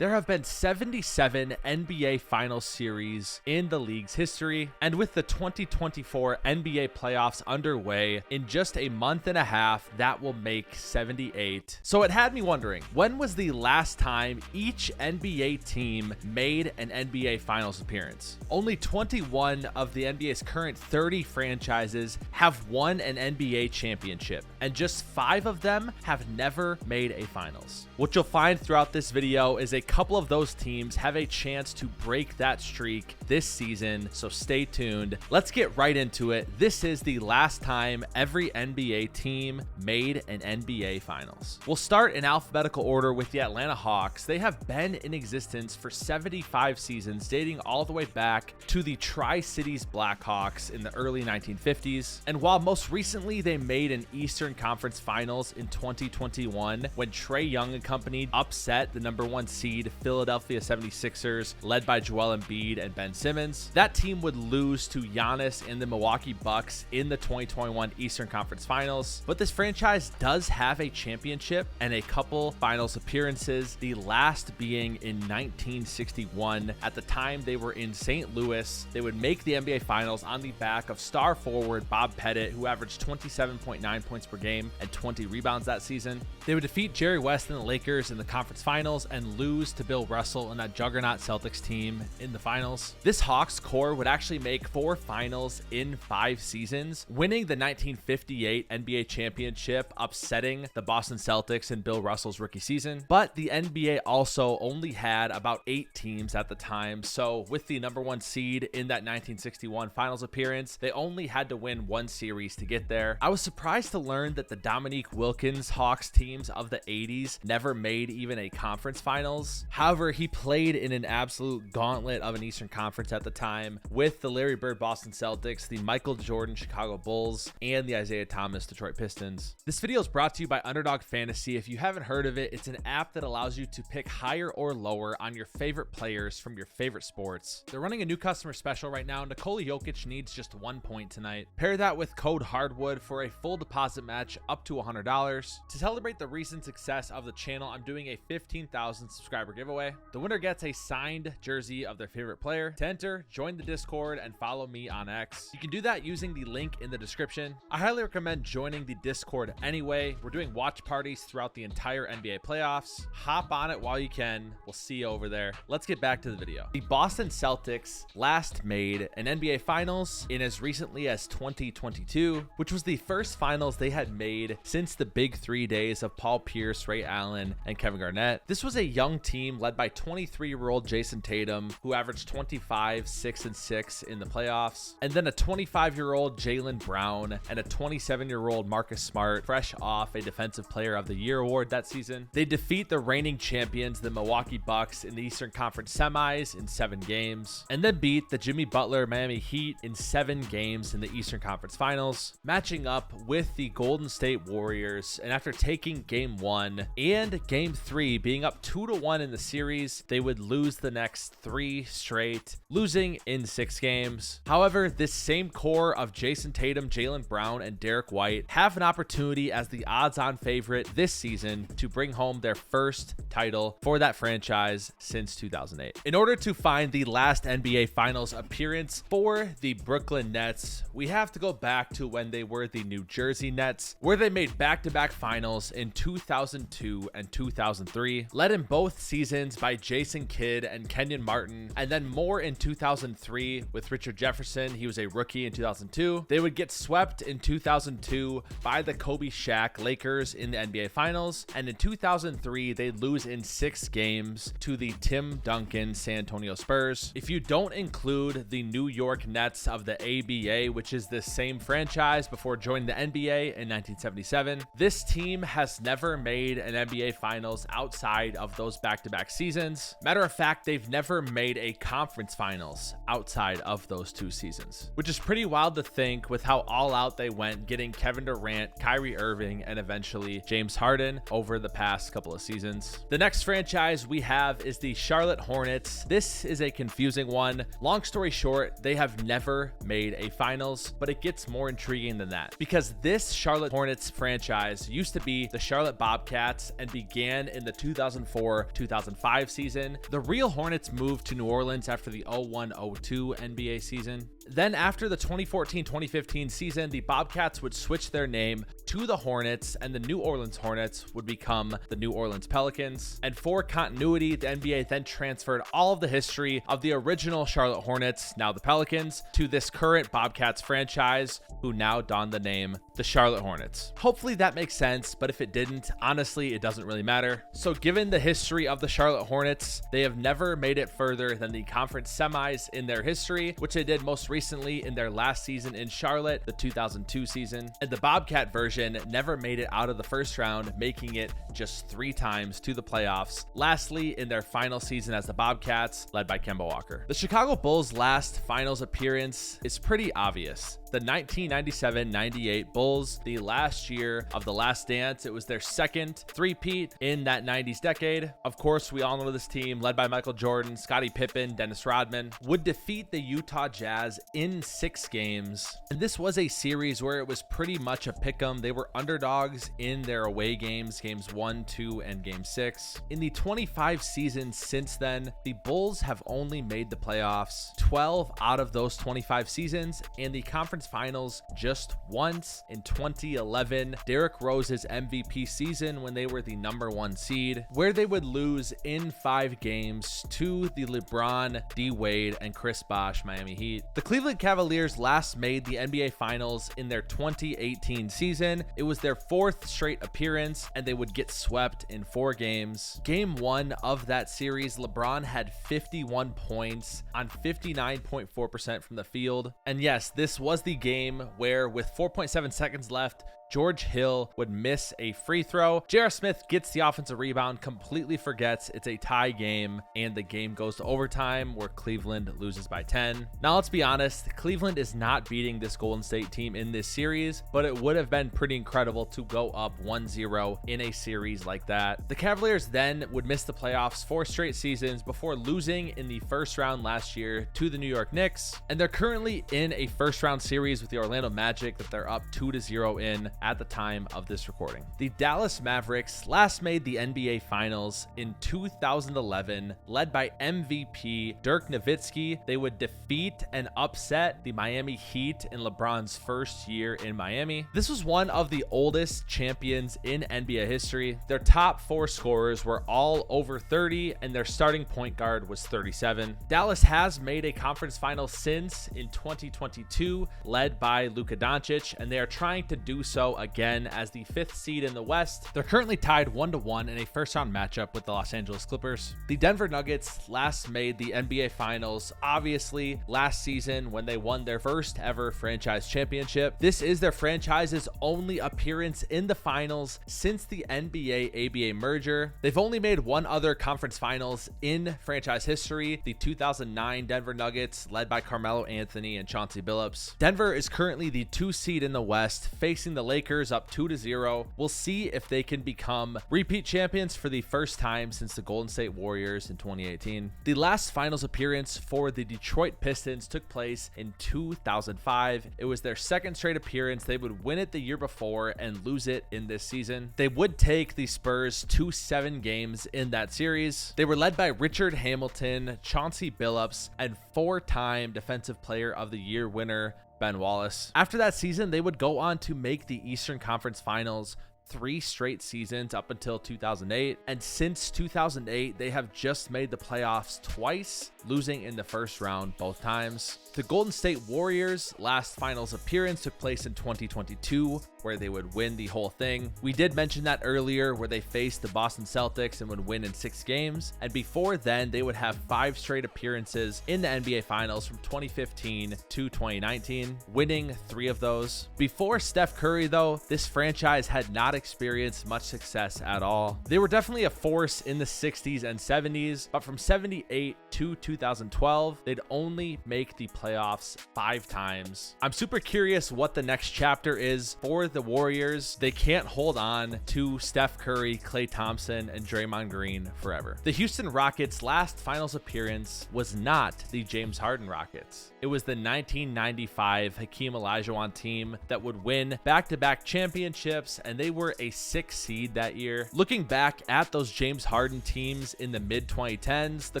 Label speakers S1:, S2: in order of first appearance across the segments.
S1: There have been 77 NBA Finals series in the league's history, and with the 2024 NBA playoffs underway in just a month and a half, that will make 78. So it had me wondering, when was the last time each NBA team made an NBA Finals appearance? Only 21 of the NBA's current 30 franchises have won an NBA championship, and just 5 of them have never made a Finals. What you'll find throughout this video is a couple of those teams have a chance to break that streak this season, so stay tuned. Let's get right into it. This is the last time every NBA team made an NBA Finals. We'll start in alphabetical order with the Atlanta Hawks. They have been in existence for 75 seasons, dating all the way back to the Tri-Cities Blackhawks in the early 1950s. And while most recently they made an Eastern Conference Finals in 2021 when Trae Young and company upset the #1 seed Philadelphia 76ers led by Joel Embiid and Ben Simmons, that team would lose to Giannis and the Milwaukee Bucks in the 2021 Eastern Conference Finals. But this franchise does have a championship and a couple finals appearances, the last being in 1961. At the time they were in St. Louis. They would make the NBA Finals on the back of star forward Bob Pettit, who averaged 27.9 points per game and 20 rebounds that season. They would defeat Jerry West and the Lakers in the conference finals and lose to Bill Russell and that juggernaut Celtics team in the finals. This Hawks core would actually make 4 finals in 5 seasons, winning the 1958 NBA championship, upsetting the Boston Celtics in Bill Russell's rookie season. But the NBA also only had about 8 teams at the time, so with the #1 seed in that 1961 finals appearance, they only had to win 1 series to get there. I was surprised to learn that the Dominique Wilkins Hawks teams of the 80s never made even a conference finals. However, he played in an absolute gauntlet of an Eastern Conference at the time with the Larry Bird Boston Celtics, the Michael Jordan Chicago Bulls, and the Isaiah Thomas Detroit Pistons. This video is brought to you by Underdog Fantasy. If you haven't heard of it, it's an app that allows you to pick higher or lower on your favorite players from your favorite sports. They're running a new customer special right now. Nikola Jokic needs just 1 point tonight. Pair that with code HARDWOOD for a full deposit match up to $100. To celebrate the recent success of the channel, I'm doing a 15,000 subscriber giveaway. The winner gets a signed jersey of their favorite player. To enter, join the Discord and follow me on X. You can do that using the link in the description. I highly recommend joining the Discord anyway. We're doing watch parties throughout the entire NBA playoffs. Hop on it while you can. We'll see you over there. Let's get back to the video. The Boston Celtics last made an NBA Finals in as recently as 2022, which was the first finals they had made since the Big 3 days of Paul Pierce, Ray Allen, and Kevin Garnett. This was a young team led by 23-year-old Jason Tatum, who averaged 25, 6, and 6 in the playoffs, and then a 25-year-old Jaylen Brown and a 27-year-old Marcus Smart, fresh off a Defensive Player of the Year award that season. They defeat the reigning champions, the Milwaukee Bucks, in the Eastern Conference semis in 7 games, and then beat the Jimmy Butler Miami Heat in 7 games in the Eastern Conference Finals, matching up with the Golden State Warriors. And after taking Game 1 and Game 3 being up 2-1 in the series, they would lose the next 3 straight, losing in 6 games. However, this same core of Jason Tatum, Jaylen Brown, and Derek White have an opportunity as the odds-on favorite this season to bring home their first title for that franchise since 2008. In order to find the last NBA Finals appearance for the Brooklyn Nets, we have to go back to when they were the New Jersey Nets, where they made back-to-back finals in 2002 and 2003, led in both seasons by Jason Kidd and Kenyon Martin, and then more in 2003 with Richard Jefferson. He was a rookie in 2002. They would get swept in 2002 by the Kobe Shaq Lakers in the NBA Finals, and in 2003 they'd lose in 6 games to the Tim Duncan San Antonio Spurs. If you don't include the New York Nets of the ABA, which is the same franchise before joining the NBA in 1977, this team has never made an NBA Finals outside of those back-to-back seasons. Matter of fact, they've never made a conference finals outside of those 2 seasons, which is pretty wild to think with how all out they went getting Kevin Durant, Kyrie Irving, and eventually James Harden over the past couple of seasons. The next franchise we have is the Charlotte Hornets. This is a confusing one. Long story short, they have never made a finals, but it gets more intriguing than that because this Charlotte Hornets franchise used to be the Charlotte Bobcats and began in the 2004-2005 2005 season. The real Hornets moved to New Orleans after the 01-02 NBA season. Then after the 2014-2015 season, the Bobcats would switch their name to the Hornets, and the New Orleans Hornets would become the New Orleans Pelicans. And for continuity, the NBA then transferred all of the history of the original Charlotte Hornets, now the Pelicans, to this current Bobcats franchise, who now don the name the Charlotte Hornets. Hopefully that makes sense, but if it didn't, honestly, it doesn't really matter. So given the history of the Charlotte Hornets, they have never made it further than the conference semis in their history, which they did most recently in their last season in Charlotte, the 2002 season. And the Bobcat version never made it out of the first round, making it just 3 times to the playoffs. Lastly, in their final season as the Bobcats, led by Kemba Walker. The Chicago Bulls' last finals appearance is pretty obvious. The 1997-98 Bulls, the last year of The Last Dance. It was their second three-peat in that 90s decade. Of course, we all know this team, led by Michael Jordan, Scottie Pippen, Dennis Rodman, would defeat the Utah Jazz in 6 games. And this was a series where it was pretty much a pick'em. They were underdogs in their away games, games 1, 2, and game 6. In the 25 seasons since then, the Bulls have only made the playoffs 12 out of those 25 seasons, and the conference finals just once in 2011, Derrick Rose's MVP season, when they were the #1 seed, where they would lose in 5 games to the LeBron, D Wade, and Chris Bosh Miami Heat. The Cleveland Cavaliers last made the NBA Finals in their 2018 season. It was their 4th straight appearance, and they would get swept in 4 games. Game 1 of that series, LeBron had 51 points on 59.4% from the field. And yes, this was the game where, with 4.7 seconds left, George Hill would miss a free throw. J.R. Smith gets the offensive rebound, completely forgets it's a tie game, and the game goes to overtime where Cleveland loses by 10. Now, let's be honest, Cleveland is not beating this Golden State team in this series, but it would have been pretty incredible to go up 1-0 in a series like that. The Cavaliers then would miss the playoffs 4 straight seasons before losing in the first round last year to the New York Knicks, and they're currently in a first round series with the Orlando Magic that they're up 2-0 in at the time of this recording. The Dallas Mavericks last made the NBA Finals in 2011, led by MVP Dirk Nowitzki. They would defeat and upset the Miami Heat in LeBron's first year in Miami. This was one of the oldest champions in NBA history. Their top 4 scorers were all over 30, and their starting point guard was 37. Dallas has made a conference final since in 2022, led by Luka Doncic, and they are trying to do so again as the 5th seed in the West. They're currently tied 1-1 in a first round matchup with the Los Angeles Clippers. The Denver Nuggets last made the NBA Finals, obviously, last season when they won their first ever franchise championship. This is their franchise's only appearance in the finals since the NBA-ABA merger. They've only made one other conference finals in franchise history, the 2009 Denver Nuggets, led by Carmelo Anthony and Chauncey Billups. Denver is currently the 2 seed in the West, facing the Lakers up 2-0. We'll see if they can become repeat champions for the first time since the Golden State Warriors in 2018. The last finals appearance for the Detroit Pistons took place in 2005. It was their 2nd straight appearance. They would win it the year before and lose it in this season. They would take the Spurs to 7 games in that series. They were led by Richard Hamilton, Chauncey Billups, and 4-time Defensive Player of the Year winner Ben Wallace. After that season, they would go on to make the Eastern Conference Finals 3 straight seasons up until 2008, and since 2008 they have just made the playoffs twice, losing in the first round both times. The Golden State Warriors' last finals appearance took place in 2022, where they would win the whole thing. We did mention that earlier, where they faced the Boston Celtics and would win in 6 games, and before then they would have 5 straight appearances in the NBA Finals from 2015 to 2019, winning 3 of those. Before Steph Curry though, this franchise had not experienced much success at all. They were definitely a force in the 60s and 70s, but from 78 to 2012, they'd only make the playoffs 5 times. I'm super curious what the next chapter is for the Warriors. They can't hold on to Steph Curry, Klay Thompson, and Draymond Green forever. The Houston Rockets' last finals appearance was not the James Harden Rockets. It was the 1995 Hakeem Olajuwon team that would win back-to-back championships, and they were were a 6 seed that year. Looking back at those James Harden teams in the mid 2010s, the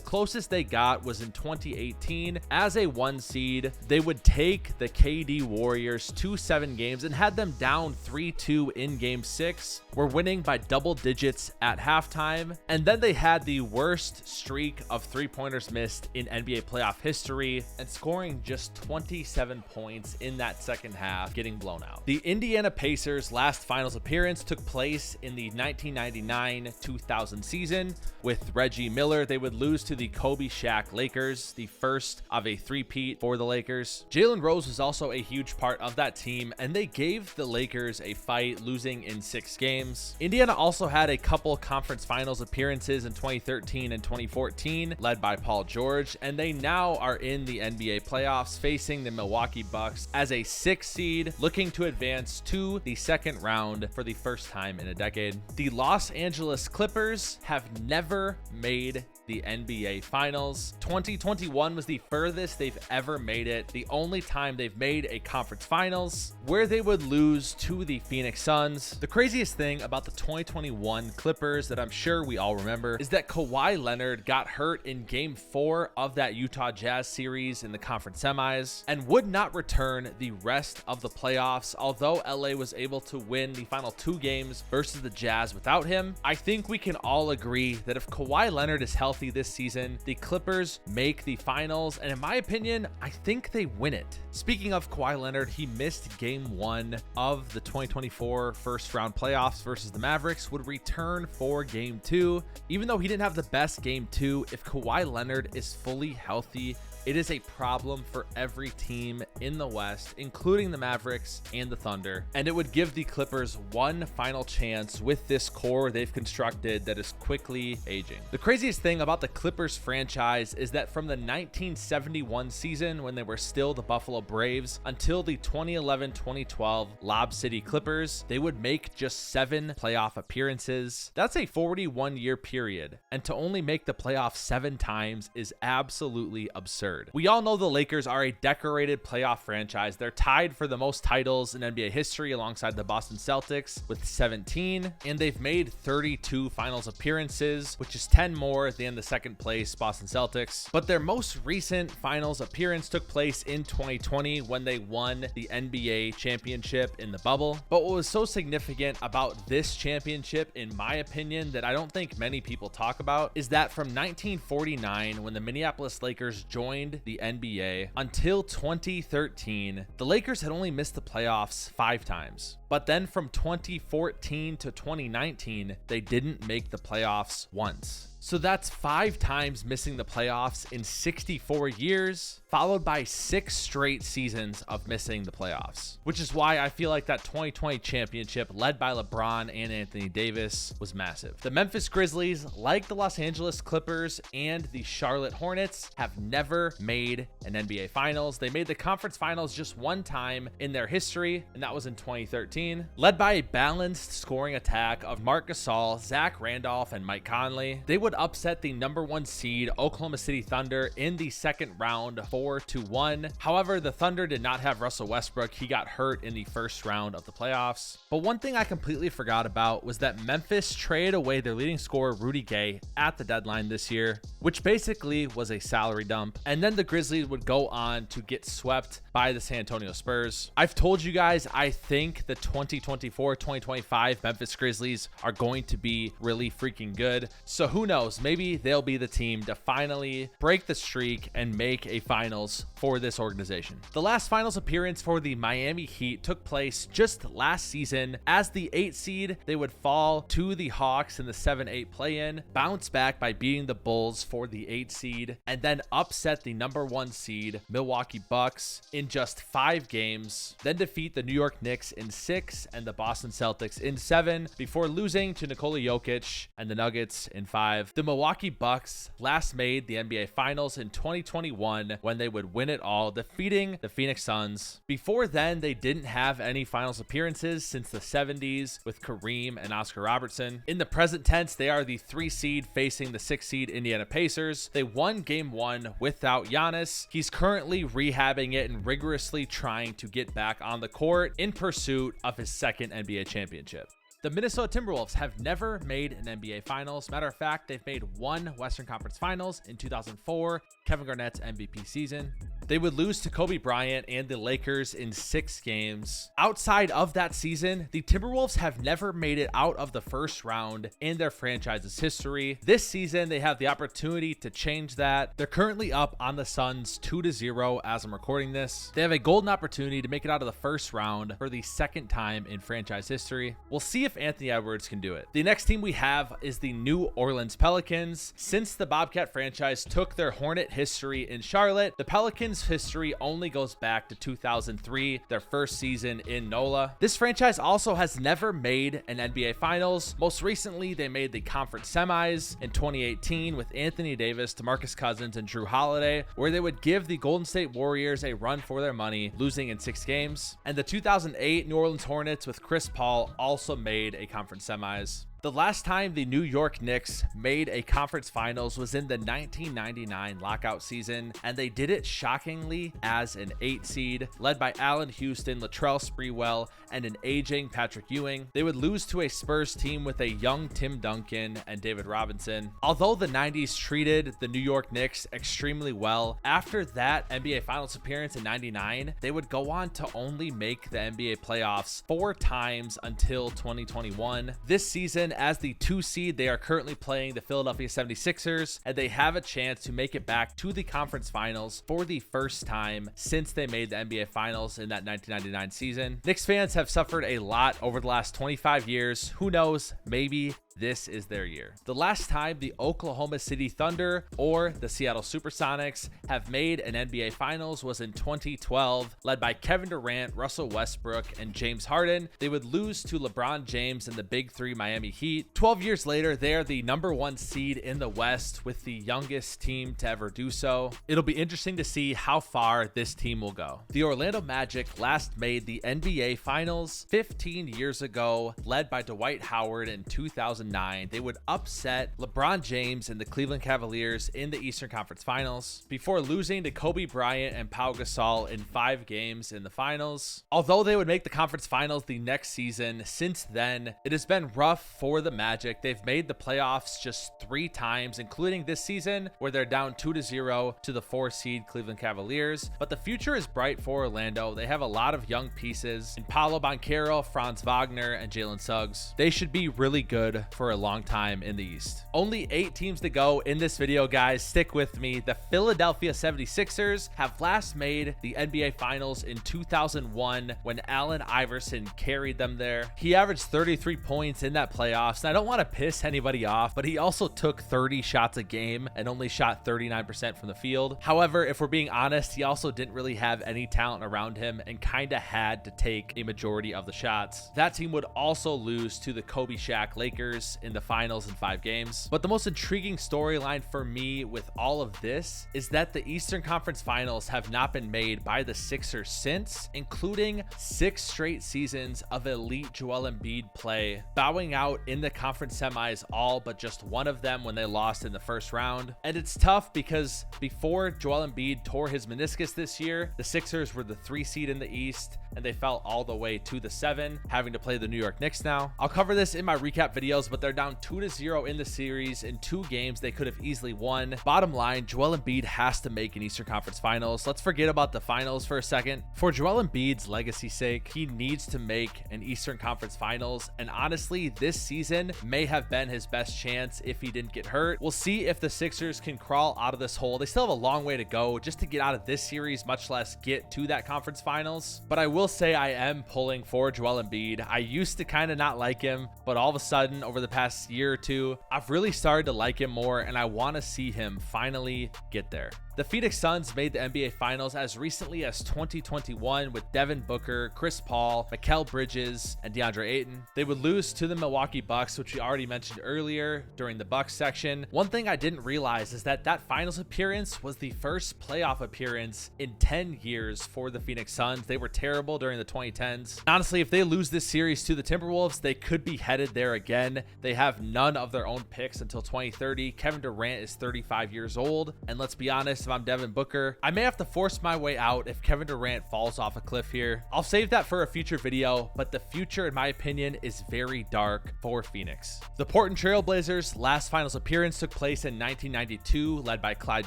S1: closest they got was in 2018 as a 1 seed. They would take the KD Warriors to 7 games and had them down 3-2 in game 6. Were winning by double digits at halftime, and then they had the worst streak of 3-pointers missed in NBA playoff history and scoring just 27 points in that second half, getting blown out. The Indiana Pacers' last finals appearance took place in the 1999-2000 season with Reggie Miller. They would lose to the Kobe Shaq Lakers, the first of a three-peat for the Lakers. Jalen Rose was also a huge part of that team, and they gave the Lakers a fight, losing in 6 games. Indiana also had a couple conference finals appearances in 2013 and 2014, led by Paul George, and they now are in the NBA playoffs facing the Milwaukee Bucks as a 6 seed, looking to advance to the second round for the first time in a decade. The Los Angeles Clippers have never made the NBA Finals. 2021 was the furthest they've ever made it, the only time they've made a conference finals, where they would lose to the Phoenix Suns. The craziest thing about the 2021 Clippers that I'm sure we all remember is that Kawhi Leonard got hurt in game 4 of that Utah Jazz series in the conference semis and would not return the rest of the playoffs, although LA was able to win the final 2 games versus the Jazz without him. I think we can all agree that if Kawhi Leonard is healthy this season, the Clippers make the finals, and in my opinion, I think they win it. Speaking of Kawhi Leonard, he missed game 1 of the 2024 first round playoffs versus the Mavericks, would return for game 2. Even though he didn't have the best game 2, if Kawhi Leonard is fully healthy, it is a problem for every team in the West, including the Mavericks and the Thunder, and it would give the Clippers one final chance with this core they've constructed that is quickly aging. The craziest thing about the Clippers franchise is that from the 1971 season, when they were still the Buffalo Braves, until the 2011-2012 Lob City Clippers, they would make just 7 playoff appearances. That's a 41-year period, and to only make the playoffs 7 times is absolutely absurd. We all know the Lakers are a decorated playoff franchise. They're tied for the most titles in NBA history alongside the Boston Celtics with 17, and they've made 32 finals appearances, which is 10 more than the second place Boston Celtics. But their most recent finals appearance took place in 2020 when they won the NBA championship in the bubble. But what was so significant about this championship, in my opinion, that I don't think many people talk about, is that from 1949, when the Minneapolis Lakers joined the NBA, until 2013, the Lakers had only missed the playoffs 5 times. But then from 2014 to 2019, they didn't make the playoffs once. So that's 5 times missing the playoffs in 64 years, followed by 6 straight seasons of missing the playoffs, which is why I feel like that 2020 championship led by LeBron and Anthony Davis was massive. The Memphis Grizzlies, like the Los Angeles Clippers and the Charlotte Hornets, have never made an NBA Finals. They made the conference finals just 1 time in their history, and that was in 2013. Led by a balanced scoring attack of Marc Gasol, Zach Randolph, and Mike Conley, they would upset the number 1 seed Oklahoma City Thunder in the second round 4-1. However, the Thunder did not have Russell Westbrook. He got hurt in the first round of the playoffs. But one thing I completely forgot about was that Memphis traded away their leading scorer Rudy Gay at the deadline this year, which basically was a salary dump. And then the Grizzlies would go on to get swept by the San Antonio Spurs. I've told you guys, I think the 2024-2025 Memphis Grizzlies are going to be really freaking good. So who knows? Maybe they'll be the team to finally break the streak and make a finals for this organization. The last finals appearance for the Miami Heat took place just last season. As the 8 seed, they would fall to the Hawks in the 7-8 play-in, bounce back by beating the Bulls for the 8 seed, and then upset the number 1 seed Milwaukee Bucks in just 5 games, then defeat the New York Knicks in 6 and the Boston Celtics in 7 before losing to Nikola Jokic and the Nuggets in 5. The Milwaukee Bucks last made the NBA Finals in 2021 when they would win it all, defeating the Phoenix Suns. Before then, they didn't have any finals appearances since the 70s with Kareem and Oscar Robertson. In the present tense, they are the 3 seed facing the 6 seed Indiana Pacers. They won game 1 without Giannis. He's currently rehabbing it and rigorously trying to get back on the court in pursuit of his second NBA championship. The Minnesota Timberwolves have never made an NBA Finals. Matter of fact, they've made one Western Conference Finals in 2004, Kevin Garnett's MVP season. They would lose to Kobe Bryant and the Lakers in 6 games. Outside of that season, the Timberwolves have never made it out of the first round in their franchise's history. This season, they have the opportunity to change that. They're currently up on the Suns 2-0 as I'm recording this. They have a golden opportunity to make it out of the first round for the second time in franchise history. We'll see if Anthony Edwards can do it. The next team we have is the New Orleans Pelicans. Since the Bobcat franchise took their Hornet history in Charlotte, the Pelicans history only goes back to 2003, their first season in NOLA. This franchise also has never made an NBA Finals. Most recently, they made the conference semis in 2018 with Anthony Davis, DeMarcus Cousins, and Drew Holiday, where they would give the Golden State Warriors a run for their money, losing in 6 games. And the 2008 New Orleans Hornets with Chris Paul also made a conference semis. The last time the New York Knicks made a conference finals was in the 1999 lockout season, and they did it shockingly as an 8 seed, led by Allen Houston, Latrell Sprewell, and an aging Patrick Ewing. They would lose to a Spurs team with a young Tim Duncan and David Robinson. Although the 90s treated the New York Knicks extremely well, after that NBA Finals appearance in 99, they would go on to only make the NBA playoffs 4 times until 2021. This season, as the 2 seed, they are currently playing the Philadelphia 76ers, and they have a chance to make it back to the conference finals for the first time since they made the NBA Finals in that 1999 season. Knicks fans have suffered a lot over the last 25 years. Who knows? Maybe this is their year. The last time the Oklahoma City Thunder or the Seattle Supersonics have made an NBA Finals was in 2012, led by Kevin Durant, Russell Westbrook, and James Harden. They would lose to LeBron James and the Big Three Miami Heat. 12 years later, they are the #1 seed in the West with the youngest team to ever do so. It'll be interesting to see how far this team will go. The Orlando Magic last made the NBA Finals 15 years ago, led by Dwight Howard in 2009. They would upset LeBron James and the Cleveland Cavaliers in the Eastern Conference Finals before losing to Kobe Bryant and Pau Gasol in 5 games in the finals. Although they would make the conference finals the next season, since then, it has been rough for the Magic. They've made the playoffs just 3 times, including this season, where they're down 2-0 to the 4 seed Cleveland Cavaliers. But the future is bright for Orlando. They have a lot of young pieces in Paolo Banchero, Franz Wagner, and Jalen Suggs. They should be really good for a long time in the East. Only 8 teams to go in this video, guys. Stick with me. The Philadelphia 76ers have last made the NBA Finals in 2001 when Allen Iverson carried them there. He averaged 33 points in that playoffs, and I don't want to piss anybody off, but he also took 30 shots a game and only shot 39% from the field. However, if we're being honest, he also didn't really have any talent around him and kind of had to take a majority of the shots. That team would also lose to the Kobe Shaq Lakers in the finals in 5 games. But the most intriguing storyline for me with all of this is that the Eastern Conference Finals have not been made by the Sixers since, including 6 straight seasons of elite Joel Embiid play, bowing out in the conference semis all but just one of them when they lost in the first round. And it's tough because before Joel Embiid tore his meniscus this year, the Sixers were the 3 seed in the East, and they fell all the way to the 7, having to play the New York Knicks now. I'll cover this in my recap videos, but they're down 2-0 in the series in 2 games they could have easily won. Bottom line, Joel Embiid has to make an Eastern Conference Finals. Let's forget about the finals for a second. For Joel Embiid's legacy's sake, he needs to make an Eastern Conference Finals, and honestly, this season may have been his best chance if he didn't get hurt. We'll see if the Sixers can crawl out of this hole. They still have a long way to go just to get out of this series, much less get to that conference finals. But I will say I am pulling for Joel Embiid. I used to kind of not like him, but all of a sudden over the past year or 2, I've really started to like him more, and I want to see him finally get there. The Phoenix Suns made the NBA Finals as recently as 2021 with Devin Booker, Chris Paul, Mikal Bridges, and DeAndre Ayton. They would lose to the Milwaukee Bucks, which we already mentioned earlier during the Bucks section. One thing I didn't realize is that that finals appearance was the first playoff appearance in 10 years for the Phoenix Suns. They were terrible during the 2010s. Honestly, if they lose this series to the Timberwolves, they could be headed there again. They have none of their own picks until 2030. Kevin Durant is 35 years old, and let's be honest, guys, if I'm Devin Booker, I may have to force my way out if Kevin Durant falls off a cliff here. I'll save that for a future video, but the future, in my opinion, is very dark for Phoenix. The Portland Trail Blazers' last finals appearance took place in 1992, led by Clyde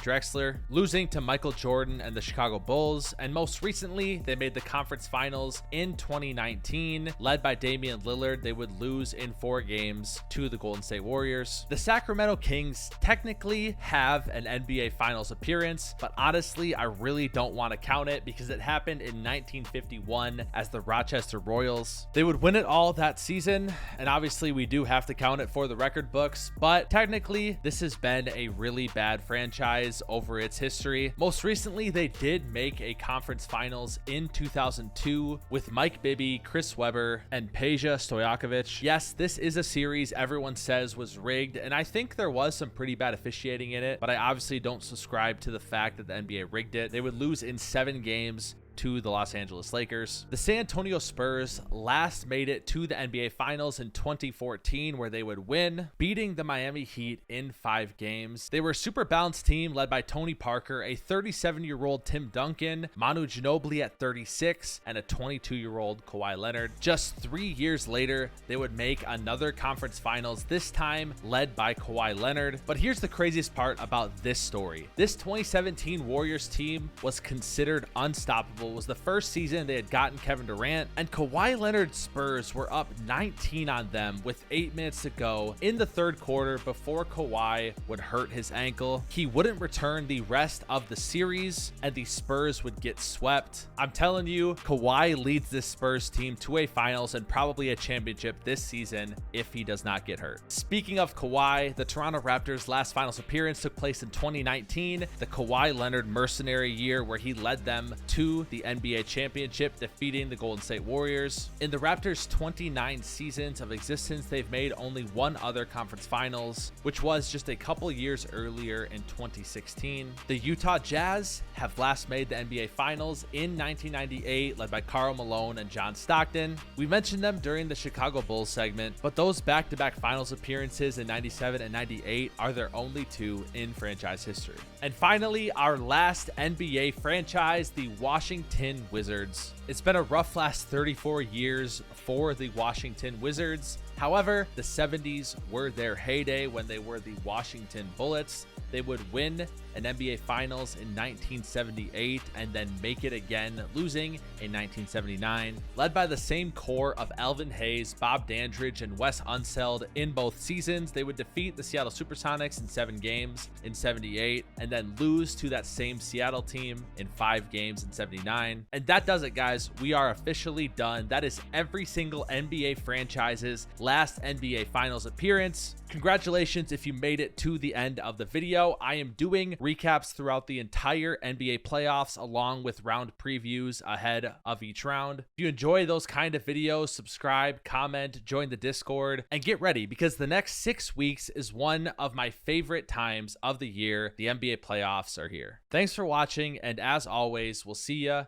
S1: Drexler, losing to Michael Jordan and the Chicago Bulls, and most recently, they made the conference finals in 2019, led by Damian Lillard. They would lose in 4 games to the Golden State Warriors. The Sacramento Kings technically have an NBA Finals appearance, but honestly, I really don't want to count it because it happened in 1951 as the Rochester Royals. They would win it all that season, and obviously we do have to count it for the record books, but technically this has been a really bad franchise over its history. Most recently, they did make a conference finals in 2002 with Mike Bibby, Chris Webber, and Peja Stojakovic. Yes, this is a series everyone says was rigged, and I think there was some pretty bad officiating in it, but I obviously don't subscribe to the fact that the NBA rigged it. They would lose in 7 games to the Los Angeles Lakers. The San Antonio Spurs last made it to the NBA Finals in 2014, where they would win, beating the Miami Heat in 5 games. They were a super balanced team led by Tony Parker, a 37-year-old Tim Duncan, Manu Ginobili at 36, and a 22-year-old Kawhi Leonard. Just 3 years later, they would make another conference finals, this time led by Kawhi Leonard. But here's the craziest part about this story. This 2017 Warriors team was considered unstoppable. Was the first season they had gotten Kevin Durant, and Kawhi Leonard's Spurs were up 19 on them with 8 minutes to go in the 3rd quarter before Kawhi would hurt his ankle. He wouldn't return the rest of the series, and the Spurs would get swept. I'm telling you, Kawhi leads this Spurs team to a finals and probably a championship this season if he does not get hurt. Speaking of Kawhi, the Toronto Raptors' last finals appearance took place in 2019, the Kawhi Leonard mercenary year where he led them to the NBA championship, defeating the Golden State Warriors. In the Raptors' 29 seasons of existence, they've made only one other conference finals, which was just a couple years earlier in 2016. The Utah Jazz have last made the NBA Finals in 1998, led by Karl Malone and John Stockton. We mentioned them during the Chicago Bulls segment, but those back-to-back finals appearances in 97 and 98 are their only 2 in franchise history. And finally, our last NBA franchise, the Washington Wizards. It's been a rough last 34 years for the Washington Wizards. However, the 70s were their heyday when they were the Washington Bullets. They would win an NBA Finals in 1978 and then make it again, losing in 1979. Led by the same core of Elvin Hayes, Bob Dandridge, and Wes Unseld in both seasons, they would defeat the Seattle Supersonics in 7 games in 78 and then lose to that same Seattle team in 5 games in 79. And that does it, guys. We are officially done. That is every single NBA franchise's last NBA Finals appearance. Congratulations if you made it to the end of the video. I am doing recaps throughout the entire NBA playoffs along with round previews ahead of each round. If you enjoy those kind of videos, subscribe, comment, join the Discord, and get ready because the next 6 weeks is one of my favorite times of the year. The NBA playoffs are here. Thanks for watching, and as always, we'll see ya